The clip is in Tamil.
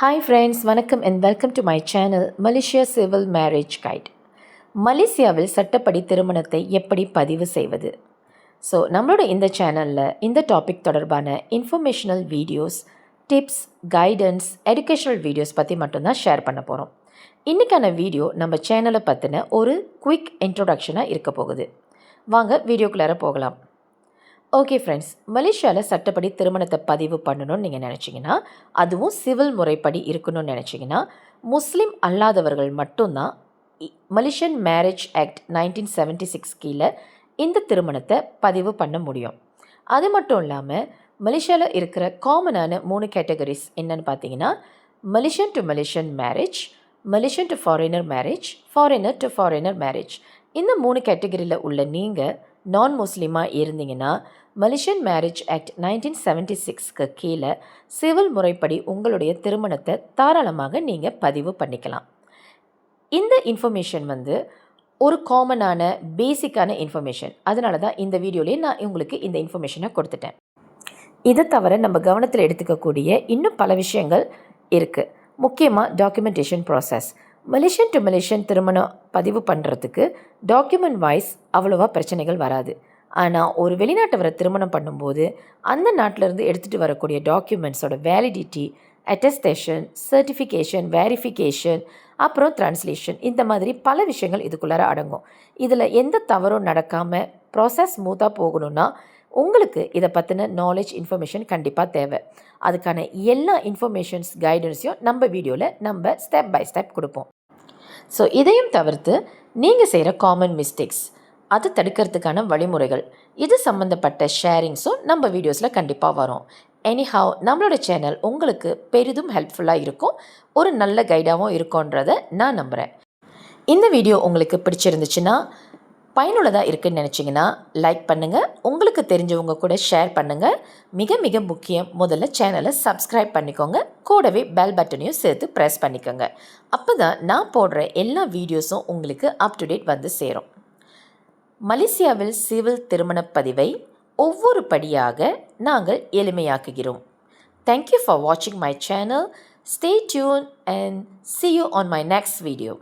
Hi friends, வணக்கம் and welcome to my channel Malaysia Civil Marriage Guide. மலேசியாவில் சட்டப்படி திருமணத்தை எப்படி பதிவு செய்வது? ஸோ நம்மளோட இந்த சேனலில் இந்த டாபிக் தொடர்பான informational videos, tips, guidance, educational videos பற்றி மட்டும்தான் ஷேர் பண்ண போகிறோம். இன்றைக்கான வீடியோ நம்ம சேனலை பற்றின ஒரு குவிக் இன்ட்ரோடக்ஷனாக இருக்க போகுது. வாங்க வீடியோக்குள்ளார போகலாம். ஓகே ஃப்ரெண்ட்ஸ், மலேசியாவில் சட்டப்படி திருமணத்தை பதிவு பண்ணணும்னு நீங்கள் நினச்சிங்கன்னா, அதுவும் சிவில் முறைப்படி இருக்கணும்னு நினச்சிங்கன்னா, முஸ்லீம் அல்லாதவர்கள் மட்டும்தான் மலேசியன் மேரேஜ் ஆக்ட் 1976 கீழே இந்த திருமணத்தை பதிவு பண்ண முடியும். அது மட்டும் இல்லாமல் மலேசியாவில் இருக்கிற காமனான 3 கேட்டகரிஸ் என்னென்னு பார்த்தீங்கன்னா, Malaysian to Malaysian marriage, Malaysian to foreigner marriage, foreigner to foreigner marriage. இந்த 3 கேட்டகரியில் உள்ள நீங்கள் நான் முஸ்லீமாக இருந்தீங்கன்னா, மலேசியன் மேரேஜ் ஆக்ட் 1976க்கு கீழே சிவில் முறைப்படி உங்களுடைய திருமணத்தை தாராளமாக நீங்கள் பதிவு பண்ணிக்கலாம். இந்த இன்ஃபர்மேஷன் ஒரு காமனான பேசிக்கான இன்ஃபர்மேஷன். அதனால தான் இந்த வீடியோலேயே நான் உங்களுக்கு இந்த இன்ஃபர்மேஷனை கொடுத்துட்டேன். இதை தவிர நம்ம கவனத்தில் எடுத்துக்கக்கூடிய இன்னும் பல விஷயங்கள் இருக்குது. முக்கியமாக documentation process. Malaysian to Malaysian திருமணம் பதிவு பண்ணுறதுக்கு டாக்குமெண்ட் வைஸ் அவ்வளோவா பிரச்சனைகள் வராது. ஆனால் ஒரு வெளிநாட்டவரை திருமணம் பண்ணும்போது அந்த நாட்டிலேருந்து எடுத்துகிட்டு வரக்கூடிய டாக்குமெண்ட்ஸோட வேலிடிட்டி, அட்டஸ்டேஷன், சர்டிஃபிகேஷன், வேரிஃபிகேஷன், அப்புறம் ட்ரான்ஸ்லேஷன், இந்த மாதிரி பல விஷயங்கள் இதுக்குள்ளார அடங்கும். இதில் எந்த தவறும் நடக்காமல் ப்ராசஸ் ஸ்மூத்தாக போகணுன்னா உங்களுக்கு இதை பற்றின நாலேஜ், இன்ஃபர்மேஷன் கண்டிப்பாக தேவை. அதுக்கான எல்லா இன்ஃபர்மேஷன்ஸ், கைடன்ஸையும் நம்ம வீடியோவில் நம்ம ஸ்டெப் பை ஸ்டெப் கொடுப்போம். ஸோ இதையும் தவிர்த்து நீங்கள் செய்கிற காமன் மிஸ்டேக்ஸ், அதை தடுக்கிறதுக்கான வழிமுறைகள், இது சம்மந்தப்பட்ட ஷேரிங்ஸும் நம்ம வீடியோஸில் கண்டிப்பாக வரும். எனிஹவ், நம்மளோட சேனல் உங்களுக்கு பெரிதும் ஹெல்ப்ஃபுல்லாக இருக்கும், ஒரு நல்ல கைடாகவும் இருக்கும்ன்றதை நான் நம்புகிறேன். இந்த வீடியோ உங்களுக்கு பிடிச்சிருந்துச்சுன்னா, பயனுள்ளதாக இருக்குதுன்னு நினச்சிங்கன்னா லைக் பண்ணுங்கள், உங்களுக்கு தெரிஞ்சவங்க கூட ஷேர் பண்ணுங்கள். மிக மிக முக்கியம், முதல்ல சேனலை சப்ஸ்கிரைப் பண்ணிக்கோங்க, கூடவே பெல் பட்டனையும் சேர்த்து ப்ரெஸ் பண்ணிக்கோங்க. அப்போ தான் நான் போடுற எல்லா வீடியோஸும் உங்களுக்கு அப் டு டேட் வந்து சேரும். மலேசியாவில் சிவில் திருமணப் பதிவை ஒவ்வொரு படியாக நாங்கள் எளிமையாக்குகிறோம். தேங்க்யூ ஃபார் வாட்சிங் my channel. Stay tuned and see you on my next video.